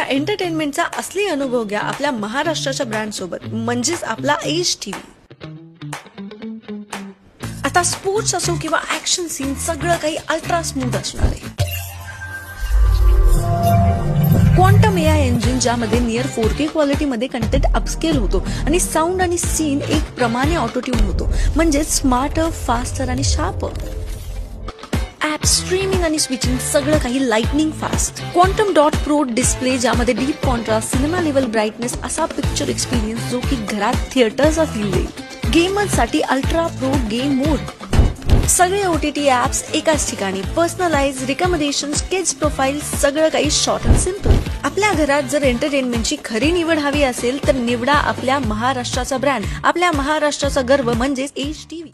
आता एंटरटेनमेंटचा असली अनुभव घ्या आपल्या महाराष्ट्राच्या ब्रँड सोबत, म्हणजेच आपला एज टीव्ही. आता स्पोर्ट्स असो किंवा ऍक्शन सीन, सगळं काही अल्ट्रा स्मूथ असणार आहे. क्वांटम एआय इंजिन, ज्यामध्ये नियर 4K क्वालिटीमध्ये कंटेंट अपस्केल होतो आणि साऊंड आणि सीन एक प्रमाणे ऑटोट्यून होतो, म्हणजे स्मार्टर, फास्टर आणि शार्पर. ऍप स्ट्रीमिंग आणि स्विचिंग सगळं काही lightning fast. Quantum dot pro display, ज्यामध्ये deep contrast, cinema level brightness असा पिक्चर एक्सपिरियन्स जो की घरात थिएटरचा फील देईल. गेमर्ससाठी अल्ट्रा प्रो गेम मोड. सगळे OTT ऍप्स एकाच ठिकाणी. पर्सनलाइज, रिकमेंडेशन, किड्स प्रोफाईल, सगळं काही शॉर्ट अँड सिम्पल. आपल्या घरात जर एंटरटेनमेंटची खरी निवड हवी असेल तर निवडा आपल्या महाराष्ट्राचा ब्रँड, आपल्या महाराष्ट्राचा गर्व म्हणजेच एज टीव्ही.